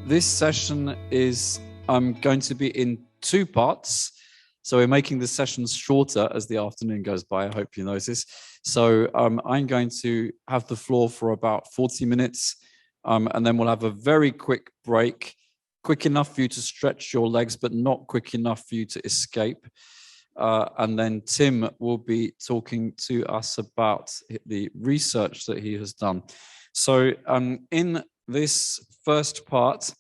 This session is going to be in two parts. So we're making the sessions shorter as the afternoon goes by. I hope you notice. So I'm going to have the floor for about 40 minutes, and then we'll have a very quick break, quick enough for you to stretch your legs, but not quick enough for you to escape. And then Tim will be talking to us about the research that he has done. So in this first part,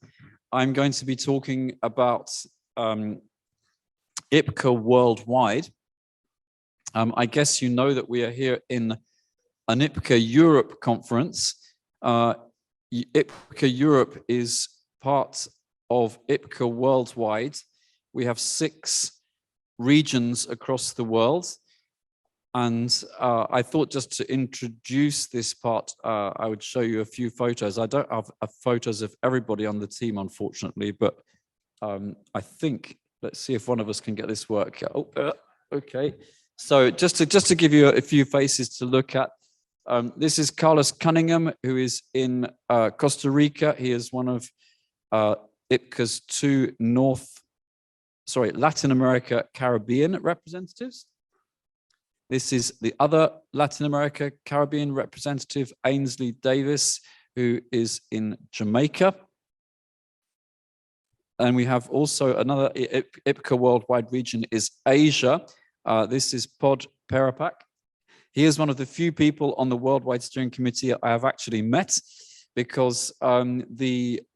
I'm going to be talking about IPCA Worldwide. I guess you know that we are here in an IPCA Europe conference. IPCA Europe is part of IPCA Worldwide. We have 6 regions across the world. And I thought just to introduce this part, I would show you a few photos. I don't have photos of everybody on the team, unfortunately, but I think, let's see if one of us can get this work. Oh, okay. So just to give you a few faces to look at, this is Carlos Cunningham, who is in Costa Rica. He is one of IPCA's 2 Latin America Caribbean representatives. This is the other Latin America Caribbean representative, Ainsley Davis, who is in Jamaica. And we have also another IPCA Worldwide region is Asia. This is Pod Perapak. He is one of the few people on the Worldwide Steering Committee I have actually met, because a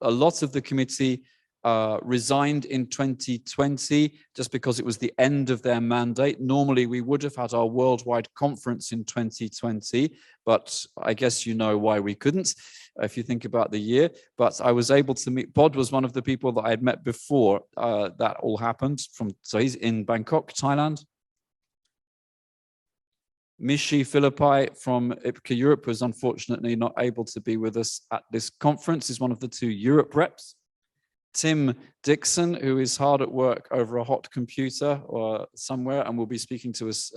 lot of the committee resigned in 2020 just because it was the end of their mandate. Normally, we would have had our worldwide conference in 2020, but I guess you know why we couldn't, if you think about the year. But I was able to meet, Bod was one of the people that I had met before that all happened. So he's in Bangkok, Thailand. Mishi Philippi from IPCA Europe was unfortunately not able to be with us at this conference. He's one of the 2 Europe reps. Tim Dixon, who is hard at work over a hot computer or somewhere and will be speaking to us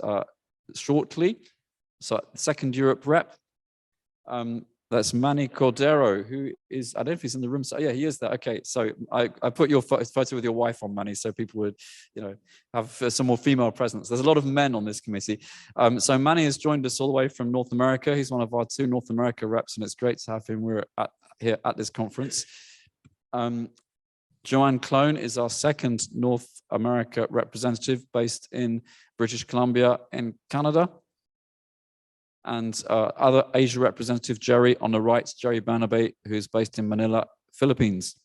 shortly. So 2nd Europe rep. That's Manny Cordero, who is, I don't know if he's in the room. So yeah, he is there. Okay, so I put your photo with your wife on, Manny, so people would, have some more female presence. There's a lot of men on this committee. So Manny has joined us all the way from North America. He's one of our 2 North America reps, and it's great to have him. We're here at this conference. Joanne Clone is our 2nd North America representative based in British Columbia in Canada. And other Asia representative, Jerry, on the right, Jerry Banabe, who's based in Manila, Philippines.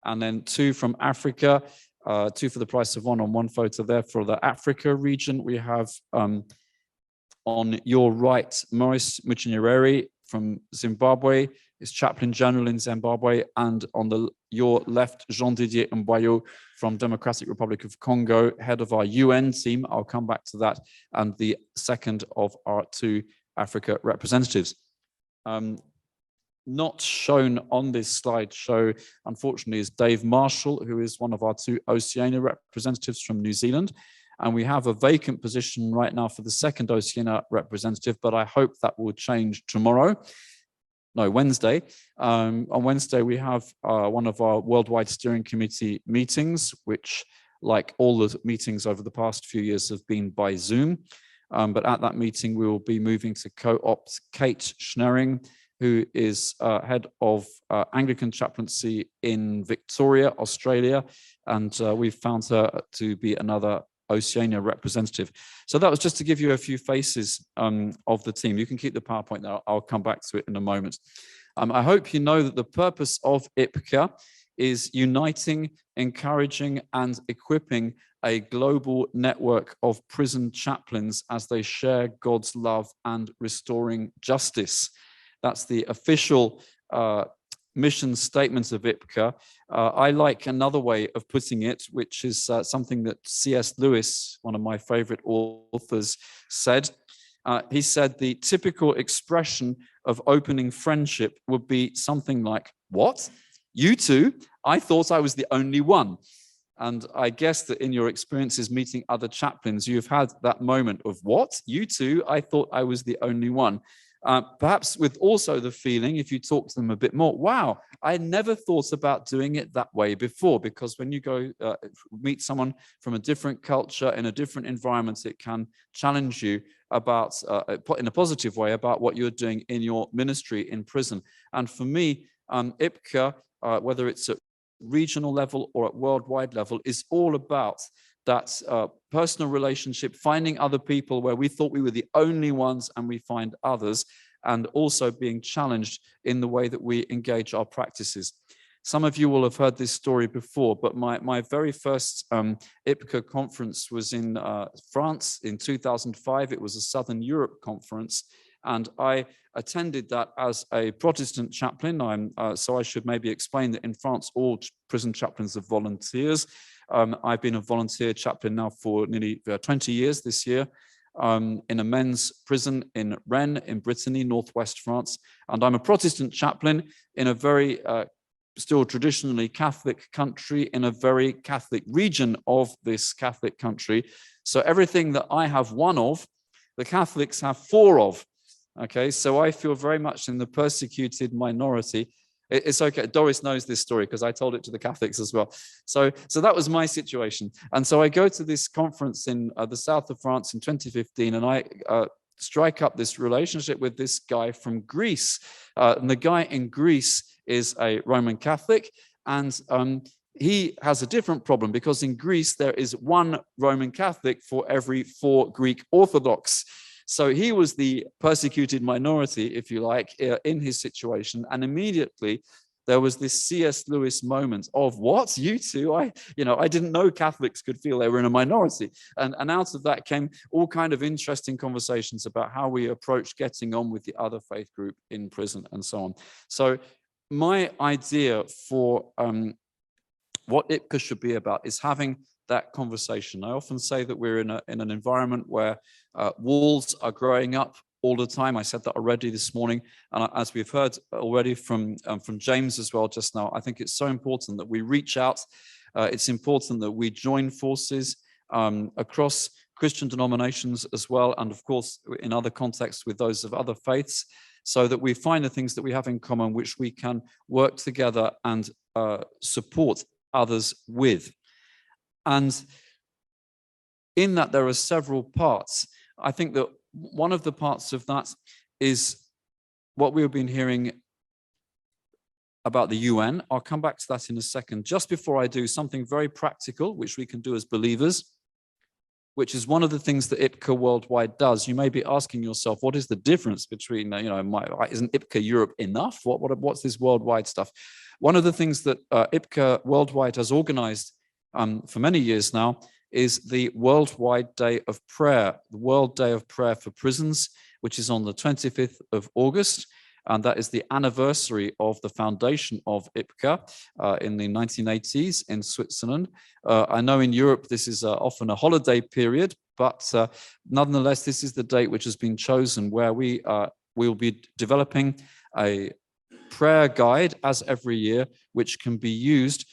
And then 2 from Africa, 2 for the price of 1 on one photo there. For the Africa region, we have on your right, Maurice Muchinyerere from Zimbabwe, is Chaplain General in Zimbabwe, and on your left, Jean-Didier Mboyo from Democratic Republic of Congo, head of our UN team. I'll come back to that, and the 2nd of our 2 Africa representatives. Not shown on this slideshow, unfortunately, is Dave Marshall, who is one of our 2 Oceania representatives from New Zealand. And we have a vacant position right now for the 2nd Oceania representative, but I hope that will change tomorrow. No, Wednesday. On Wednesday, we have one of our Worldwide Steering Committee meetings, which, like all the meetings over the past few years, have been by Zoom. But at that meeting, we will be moving to co-opt Kate Schnering, who is head of Anglican chaplaincy in Victoria, Australia. And we've found her to be another Oceania representative. So that was just to give you a few faces of the team. You can keep the PowerPoint there. I'll come back to it in a moment. I hope you know that the purpose of IPCA is uniting, encouraging, and equipping a global network of prison chaplains as they share God's love and restoring justice. That's the official mission statement of IPCA. I like another way of putting it, which is something that C.S. Lewis, one of my favorite authors, said. He said the typical expression of opening friendship would be something like, "What? You two? I thought I was the only one." And I guess that in your experiences meeting other chaplains, you've had that moment of, "What? You two? I thought I was the only one." Perhaps with also the feeling, if you talk to them a bit more, wow, I had never thought about doing it that way before, because when you go meet someone from a different culture in a different environment, it can challenge you about, in a positive way, about what you're doing in your ministry in prison. And for me, IPCA, whether it's at regional level or at worldwide level, is all about that personal relationship, finding other people where we thought we were the only ones, and we find others, and also being challenged in the way that we engage our practices. Some of you will have heard this story before, but my very first IPCA conference was in France in 2005. It was a Southern Europe conference, and I attended that as a Protestant chaplain. So I should maybe explain that in France, all prison chaplains are volunteers. I've been a volunteer chaplain now for nearly 20 years this year, in a men's prison in Rennes in Brittany, northwest France. And I'm a Protestant chaplain in a very still traditionally Catholic country, in a very Catholic region of this Catholic country. So everything that I have one of, the Catholics have four of. Okay, so I feel very much in the persecuted minority. It's okay. Doris knows this story because I told it to the Catholics as well. So that was my situation. And so I go to this conference in the south of France in 2015, and I strike up this relationship with this guy from Greece. And the guy in Greece is a Roman Catholic, and he has a different problem, because in Greece there is one Roman Catholic for every 4 Greek Orthodox. So he was the persecuted minority, if you like, in his situation. And immediately there was this C.S. Lewis moment of, what, you two? I didn't know Catholics could feel they were in a minority. And out of that came all kind of interesting conversations about how we approach getting on with the other faith group in prison and so on. So my idea for what IPCA should be about is having that conversation. I often say that we're in an environment where walls are growing up all the time. I said that already this morning, and as we've heard already from James as well just now, I think it's so important that we reach out. It's important that we join forces across Christian denominations as well, and of course in other contexts with those of other faiths, so that we find the things that we have in common, which we can work together and support others with. And in that, there are several parts. I think that one of the parts of that is what we've been hearing about the UN. I'll come back to that in a second. Just before I do, something very practical, which we can do as believers, which is one of the things that IPCA Worldwide does. You may be asking yourself, what is the difference between, isn't IPCA Europe enough? What's this worldwide stuff? One of the things that IPCA Worldwide has organized for many years now is the Worldwide Day of Prayer, the World Day of Prayer for Prisons, which is on the 25th of August. And that is the anniversary of the foundation of IPCA in the 1980s in Switzerland. I know in Europe this is often a holiday period, but nonetheless, this is the date which has been chosen, where we will be developing a prayer guide, as every year, which can be used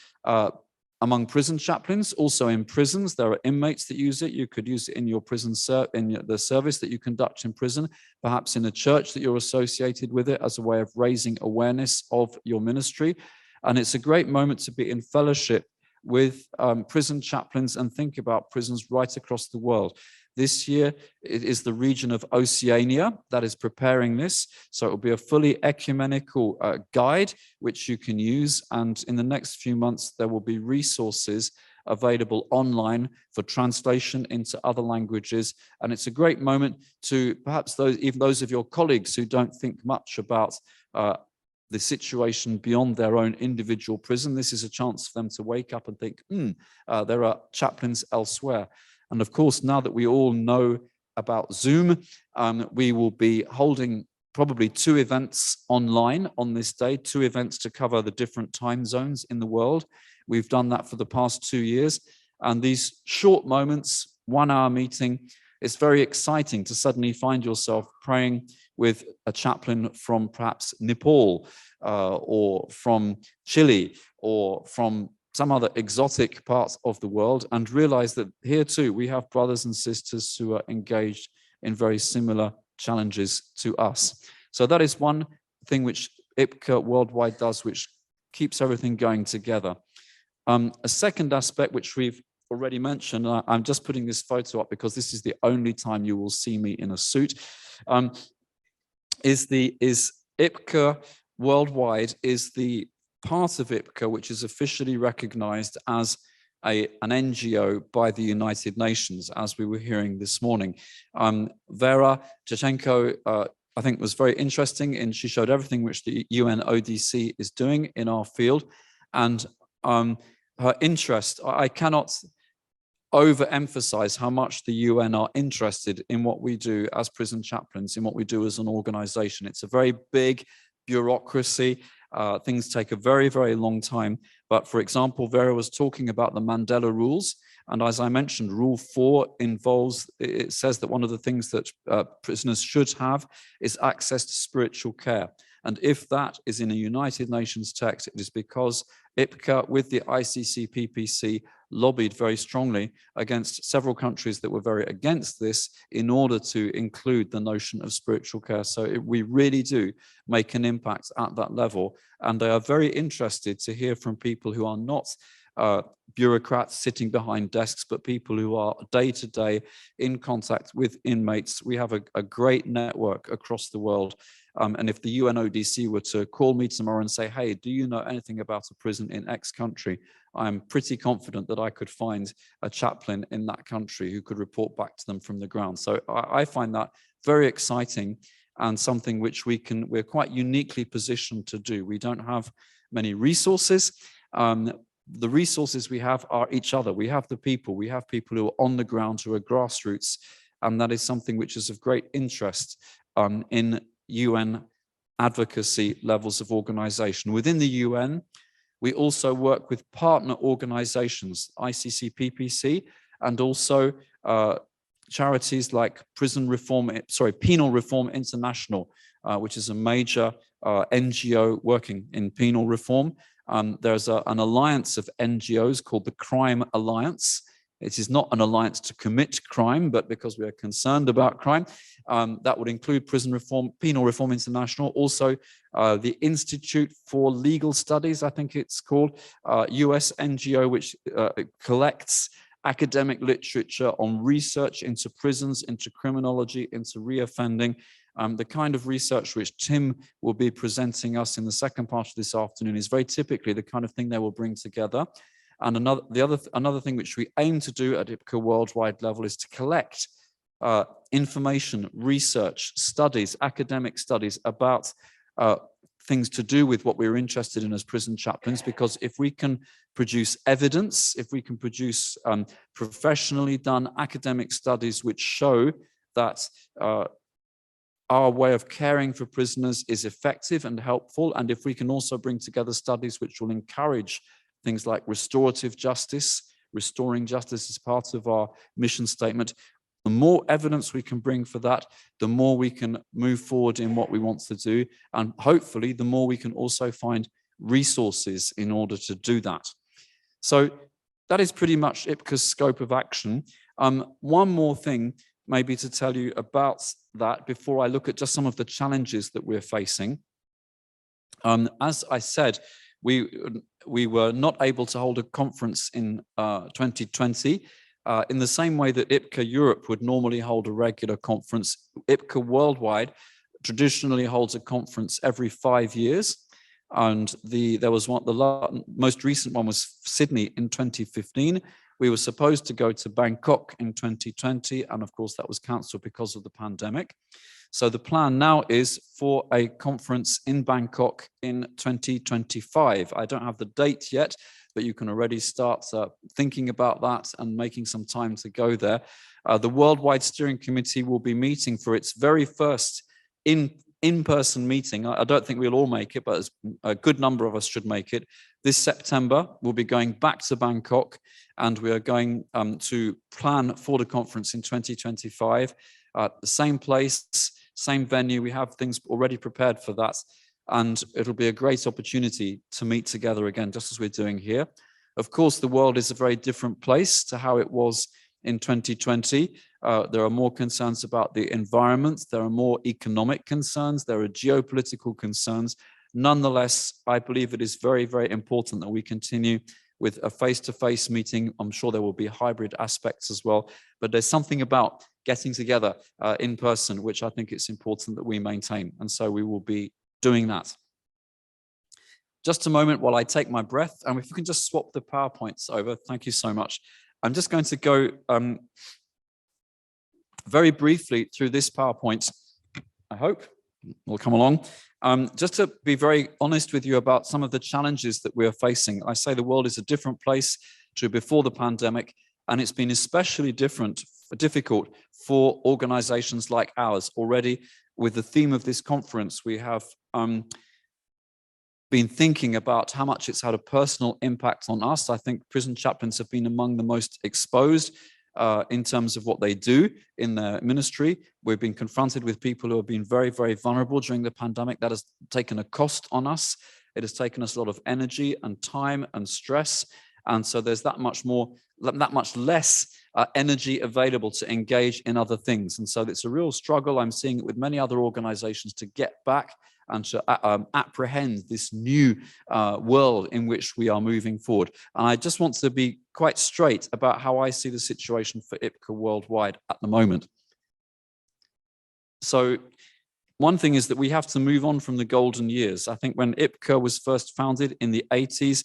among prison chaplains. Also in prisons, there are inmates that use it. You could use it in your prison, in the service that you conduct in prison, perhaps in a church that you're associated with it, as a way of raising awareness of your ministry. And it's a great moment to be in fellowship with prison chaplains and think about prisons right across the world. This year, it is the region of Oceania that is preparing this. So it will be a fully ecumenical guide, which you can use. And in the next few months, there will be resources available online for translation into other languages. And it's a great moment to perhaps even those of your colleagues who don't think much about the situation beyond their own individual prison. This is a chance for them to wake up and think, there are chaplains elsewhere. And of course, now that we all know about Zoom, we will be holding probably 2 events online on this day, 2 events to cover the different time zones in the world. We've done that for the past 2 years. And these short moments, 1-hour meeting, it's very exciting to suddenly find yourself praying with a chaplain from perhaps Nepal or from Chile or from some other exotic parts of the world, and realize that here too we have brothers and sisters who are engaged in very similar challenges to us. So that is one thing which IPCA Worldwide does, which keeps everything going together. A second aspect, which we've already mentioned, I'm just putting this photo up because this is the only time you will see me in a suit, is IPCA Worldwide is the part of IPCA which is officially recognized as an NGO by the United Nations, as we were hearing this morning. Vera Tchechenko, I think, was very interesting, and she showed everything which the UN ODC is doing in our field. And her interest, I cannot overemphasize how much the UN are interested in what we do as prison chaplains, in what we do as an organization. It's a very big bureaucracy. Things take a very, very long time. But for example, Vera was talking about the Mandela rules. And as I mentioned, Rule 4 involves, it says that one of the things that prisoners should have is access to spiritual care. And if that is in a United Nations text, it is because IPCA with the ICC PPC lobbied very strongly against several countries that were very against this in order to include the notion of spiritual care. So we really do make an impact at that level. And they are very interested to hear from people who are not bureaucrats sitting behind desks, but people who are day-to-day in contact with inmates. We have a great network across the world. And if the UNODC were to call me tomorrow and say, hey, do you know anything about a prison in X country? I'm pretty confident that I could find a chaplain in that country who could report back to them from the ground. So I find that very exciting and something which we're quite uniquely positioned to do. We don't have many resources. The resources we have are each other. We have the people. We have people who are on the ground, who are grassroots. And that is something which is of great interest in UN advocacy levels of organization. Within the UN, we also work with partner organizations, ICC PPC, and also charities like Penal Reform International, which is a major NGO working in penal reform. There's an alliance of NGOs called the Crime Alliance. It is not an alliance to commit crime, but because we are concerned about crime. That would include Penal Reform International, also the Institute for Legal Studies, I think it's called, US NGO, which collects academic literature on research into prisons, into criminology, into reoffending. The kind of research which Tim will be presenting us in the second part of this afternoon is very typically the kind of thing they will bring together. And another thing which we aim to do at IPCA Worldwide level is to collect information, research, studies, academic studies about things to do with what we're interested in as prison chaplains, because if we can produce evidence, if we can produce professionally done academic studies which show that our way of caring for prisoners is effective and helpful, and if we can also bring together studies which will encourage things like restorative justice, restoring justice is part of our mission statement. The more evidence we can bring for that, the more we can move forward in what we want to do. And hopefully, the more we can also find resources in order to do that. So that is pretty much IPCA's scope of action. One more thing maybe to tell you about that before I look at just some of the challenges that we're facing. As I said, we were not able to hold a conference in 2020. In the same way that IPCA Europe would normally hold a regular conference, IPCA Worldwide traditionally holds a conference every 5 years. And there was the most recent one was Sydney in 2015. We were supposed to go to Bangkok in 2020, and of course that was cancelled because of the pandemic. So the plan now is for a conference in Bangkok in 2025. I don't have the date yet, but you can already start thinking about that and making some time to go there. The Worldwide Steering Committee will be meeting for its very first in-person meeting. I don't think we'll all make it, but a good number of us should make it. This September, we'll be going back to Bangkok, and we are going to plan for the conference in 2025. The same place, same venue. We have things already prepared for that, and it'll be a great opportunity to meet together again, just as we're doing here. Of course, the world is a very different place to how it was in 2020. There are more concerns about the environment. There are more economic concerns. There are geopolitical concerns. Nonetheless, I believe it is very, very important that we continue with a face-to-face meeting. I'm sure there will be hybrid aspects as well, but there's something about getting together in person, which I think it's important that we maintain. And so we will be doing that. Just a moment while I take my breath, and if you can just swap the PowerPoints over, thank you so much. I'm just going to go very briefly through this PowerPoint. I hope will come along. Just to be very honest with you about some of the challenges that we're facing. I say the world is a different place to before the pandemic, and it's been especially difficult for organizations like ours. Already, with the theme of this conference, we have been thinking about how much it's had a personal impact on us. I think prison chaplains have been among the most exposed in terms of what they do in their ministry. We've been confronted with people who have been very, very vulnerable during the pandemic. That has taken a cost on us. It has taken us a lot of energy and time and stress. And so there's that much less energy available to engage in other things. And so it's a real struggle. I'm seeing it with many other organizations to get back and to apprehend this new world in which we are moving forward. And I just want to be quite straight about how I see the situation for IPCA Worldwide at the moment. So one thing is that we have to move on from the golden years. I think when IPCA was first founded in the 80s,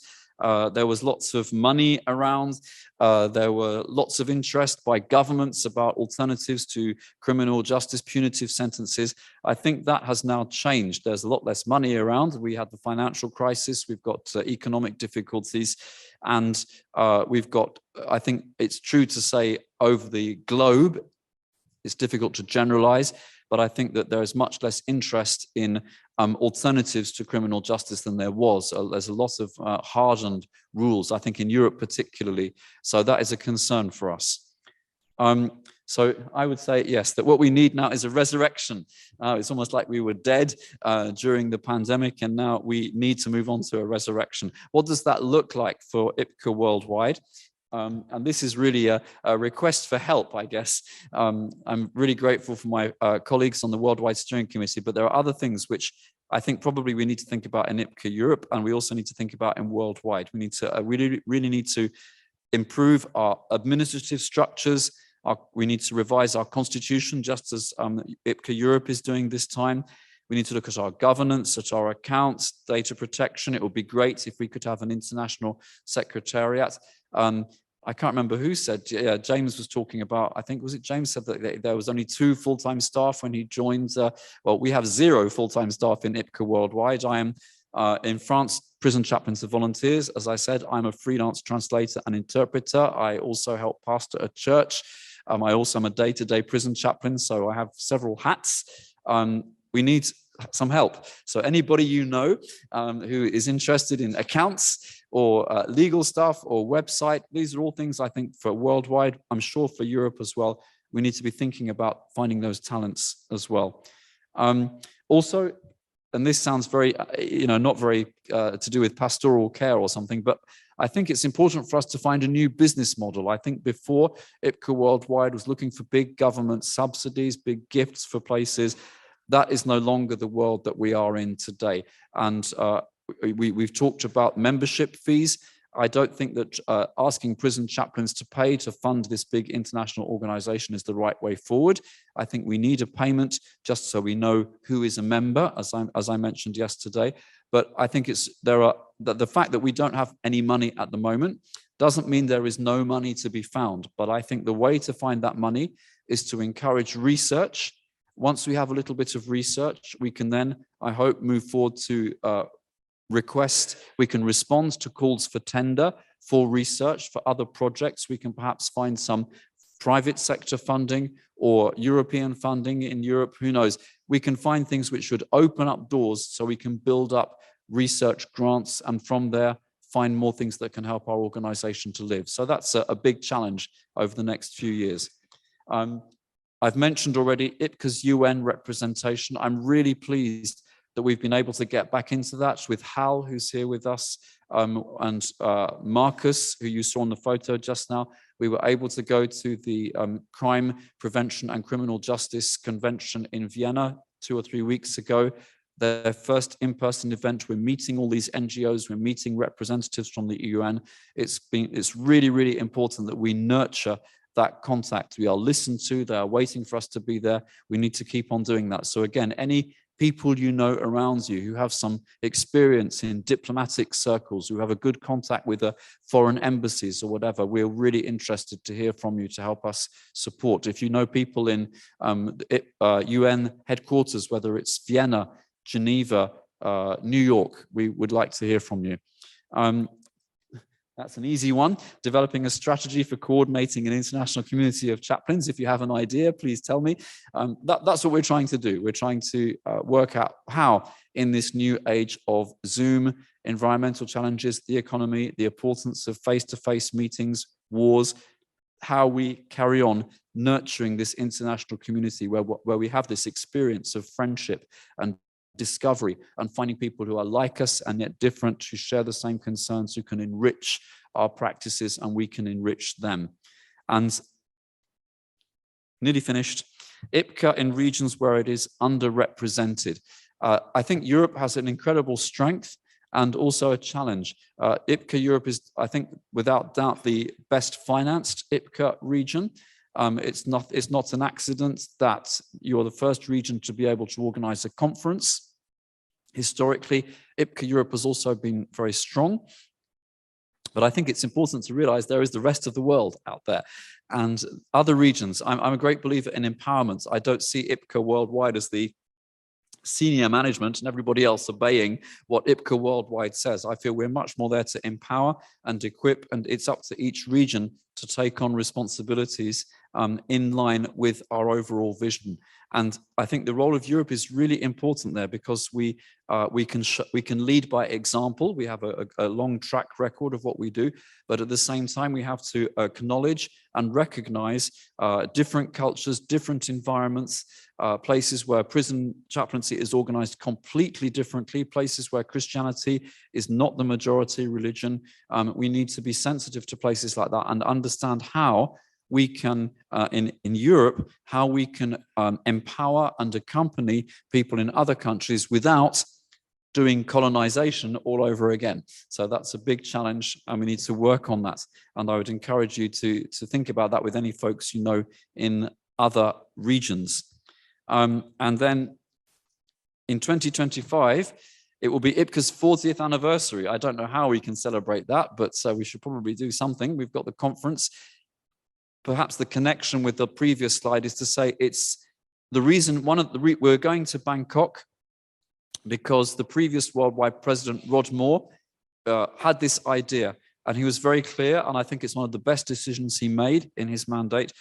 there was lots of money around. There were lots of interest by governments about alternatives to criminal justice, punitive sentences. I think that has now changed. There's a lot less money around. We had the financial crisis. We've got economic difficulties. And we've got, I think it's true to say, over the globe, it's difficult to generalize, but I think that there is much less interest in alternatives to criminal justice than there was. There's a lot of hardened rules, I think in Europe particularly. So that is a concern for us. So I would say, yes, that what we need now is a resurrection. It's almost like we were dead during the pandemic, and now we need to move on to a resurrection. What does that look like for IPCA Worldwide? And this is really a request for help, I guess. I'm really grateful for my colleagues on the Worldwide Steering Committee, but there are other things which I think probably we need to think about in IPCA Europe, and we also need to think about in Worldwide. We need to really need to improve our administrative structures. We need to revise our constitution, just as IPCA Europe is doing this time. We need to look at our governance, at our accounts, data protection. It would be great if we could have an international secretariat. I can't remember who said, James was talking about, I think, was it James said that there was only 2 full-time staff when he joined. Well, we have 0 full-time staff in IPCA Worldwide. I am in France, prison chaplains and volunteers. As I said, I'm a freelance translator and interpreter. I also help pastor a church. I also am a day-to-day prison chaplain, so I have several hats. We need some help. So anybody you know who is interested in accounts or legal stuff or website, these are all things I think for Worldwide, I'm sure for Europe as well, we need to be thinking about finding those talents as well. Also, and this sounds very, not very to do with pastoral care or something, but I think it's important for us to find a new business model. I think before IPCA Worldwide was looking for big government subsidies, big gifts for places. That is no longer the world that we are in today. And we've talked about membership fees. I don't think that asking prison chaplains to pay to fund this big international organization is the right way forward. I think we need a payment just so we know who is a member, as I mentioned yesterday. But I think the fact that we don't have any money at the moment doesn't mean there is no money to be found. But I think the way to find that money is to encourage research. Once we have a little bit of research, we can then, I hope, move forward to we can respond to calls for tender for research for other projects. We can perhaps find some private sector funding or European funding in Europe, who knows. We can find things which should open up doors so we can build up research grants, and from there find more things that can help our organization to live. So that's a big challenge over the next few years. I've mentioned already IPCA's UN representation. I'm really pleased that we've been able to get back into that with Hal, who's here with us, and Marcus, who you saw in the photo just now. We were able to go to the Crime Prevention and Criminal Justice Convention in Vienna 2 or 3 weeks ago. their first in-person event. We're meeting all these NGOs, we're meeting representatives from the UN. It's really, really important that we nurture that contact. We are listened to, they are waiting for us to be there. We need to keep on doing that. So again, any people you know around you who have some experience in diplomatic circles, who have a good contact with the foreign embassies or whatever, we're really interested to hear from you to help us support. If you know people in UN headquarters, whether it's Vienna, Geneva, New York, we would like to hear from you. That's an easy one. Developing a strategy for coordinating an international community of chaplains. If you have an idea, please tell me. That's what we're trying to do. We're trying to work out how, in this new age of Zoom, environmental challenges, the economy, the importance of face-to-face meetings, wars, how we carry on nurturing this international community where we have this experience of friendship and discovery and finding people who are like us and yet different, who share the same concerns, who can enrich our practices and we can enrich them. And nearly finished, IPCA in regions where it is underrepresented. I think Europe has an incredible strength and also a challenge. IPCA Europe is, I think, without doubt, the best financed IPCA region. It's not an accident that you're the first region to be able to organize a conference. Historically, IPCA Europe has also been very strong. But I think it's important to realize there is the rest of the world out there and other regions. I'm a great believer in empowerment. I don't see IPCA Worldwide as the senior management and everybody else obeying what IPCA Worldwide says. I feel we're much more there to empower and equip, and it's up to each region to take on responsibilities in line with our overall vision. And I think the role of Europe is really important there because we can lead by example. We have a long track record of what we do, but at the same time, we have to acknowledge and recognize different cultures, different environments, places where prison chaplaincy is organized completely differently, places where Christianity is not the majority religion. We need to be sensitive to places like that and understand how we can, in Europe, how we can empower and accompany people in other countries without doing colonization all over again. So that's a big challenge and we need to work on that. And I would encourage you to think about that with any folks you know in other regions. And then in 2025, it will be IPCA's 40th anniversary. I don't know how we can celebrate that, but we should probably do something. We've got the conference. Perhaps the connection with the previous slide is to say it's the reason, we're going to Bangkok because the previous worldwide president, Rod Moore, had this idea and he was very clear, and I think it's one of the best decisions he made in his mandate.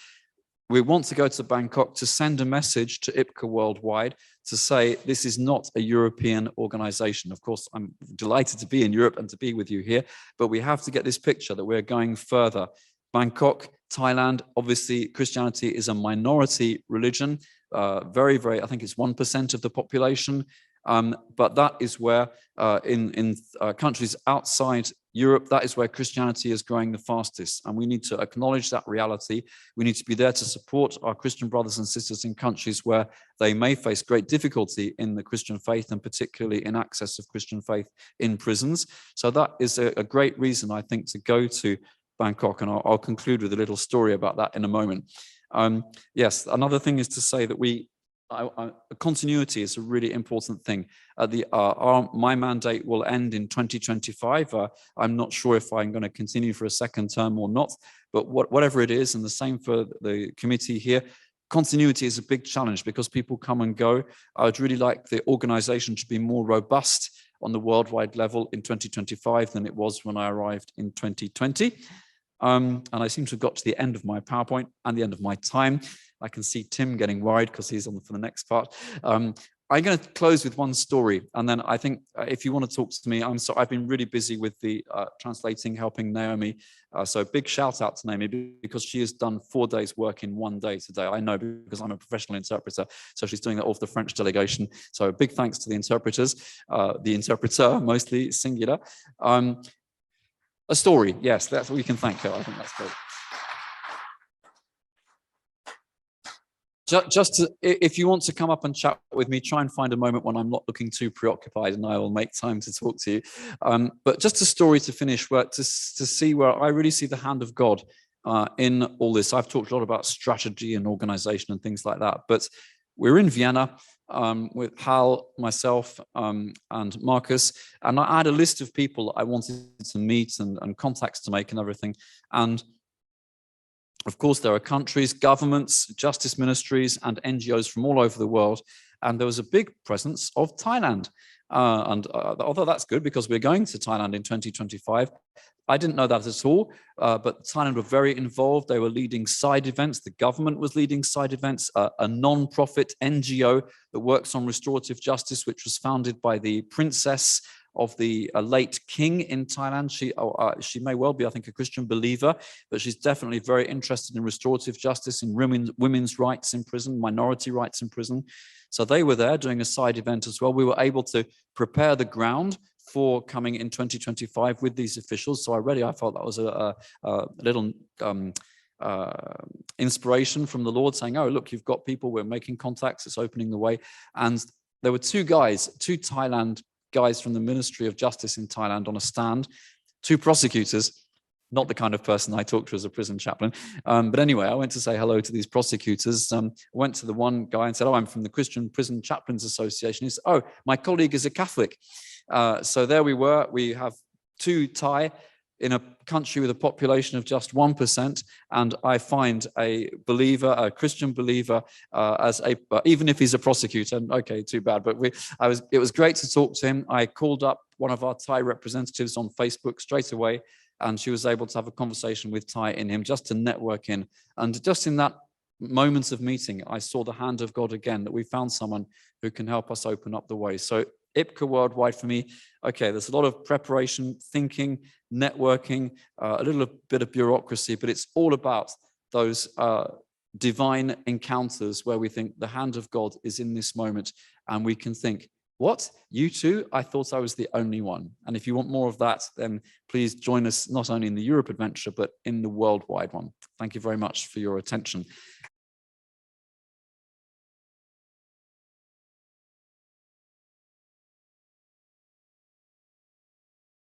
We want to go to Bangkok to send a message to IPCA Worldwide to say this is not a European organization. Of course, I'm delighted to be in Europe and to be with you here, but we have to get this picture that we're going further. Bangkok, Thailand, obviously Christianity is a minority religion, very, I think it's 1% of the population, but that is where in countries outside Europe, that is where Christianity is growing the fastest, and we need to acknowledge that reality. We need to be there to support our Christian brothers and sisters in countries where they may face great difficulty in the Christian faith, and particularly in access of Christian faith in prisons. So that is a great reason, I think, to go to Bangkok, and I'll conclude with a little story about that in a moment. Yes, another thing is to say that continuity is a really important thing. My mandate will end in 2025. I'm not sure if I'm going to continue for a second term or not, but whatever it is, and the same for the committee here, continuity is a big challenge because people come and go. I would really like the organization to be more robust on the worldwide level in 2025 than it was when I arrived in 2020. And I seem to have got to the end of my PowerPoint and the end of my time. I can see Tim getting worried because he's on for the next part. I'm going to close with one story, and then I think if you want to talk to me, I've been really busy with the translating, helping Naomi. So big shout out to Naomi because she has done 4 days work in 1 day today. I know because I'm a professional interpreter, so she's doing that off the French delegation. So big thanks to the interpreters, the interpreter, mostly singular. A story, yes, that's what we can thank her. I think that's great. If you want to come up and chat with me, try and find a moment when I'm not looking too preoccupied, and I will make time to talk to you. But just a story to finish, where to see where I really see the hand of God in all this. I've talked a lot about strategy and organization and things like that, but we're in Vienna with Hal, myself, and Marcus, and I had a list of people I wanted to meet and contacts to make and everything. And of course, there are countries, governments, justice ministries, and NGOs from all over the world. And there was a big presence of Thailand. Although that's good, because we're going to Thailand in 2025, I didn't know that at all, but Thailand were very involved. They were leading side events. The government was leading side events. A non-profit NGO that works on restorative justice, which was founded by the princess of the late king in Thailand. She may well be, I think, a Christian believer, but she's definitely very interested in restorative justice, in women's rights in prison, minority rights in prison. So they were there doing a side event as well. We were able to prepare the ground for coming in 2025 with these officials. So I felt that was a little inspiration from the Lord, saying, oh, look, you've got people, we're making contacts, it's opening the way. And there were two Thailand guys from the Ministry of Justice in Thailand on a stand, two prosecutors, not the kind of person I talked to as a prison chaplain. But anyway, I went to say hello to these prosecutors. I went to the one guy and said, oh, I'm from the Christian Prison Chaplains Association. He said, oh, my colleague is a Catholic. So there we were. We have two Thai in a country with a population of just 1%, and I find a believer, a Christian believer, even if he's a prosecutor. Okay, too bad. But it was great to talk to him. I called up one of our Thai representatives on Facebook straight away, and she was able to have a conversation with Thai in him, just to network in. And just in that moment of meeting, I saw the hand of God again, that we found someone who can help us open up the way. So IPCA Worldwide for me, okay, there's a lot of preparation, thinking, networking, a little bit of bureaucracy, but it's all about those divine encounters where we think the hand of God is in this moment, and we can think, what, you too? I thought I was the only one. And if you want more of that, then please join us not only in the Europe adventure, but in the worldwide one. Thank you very much for your attention.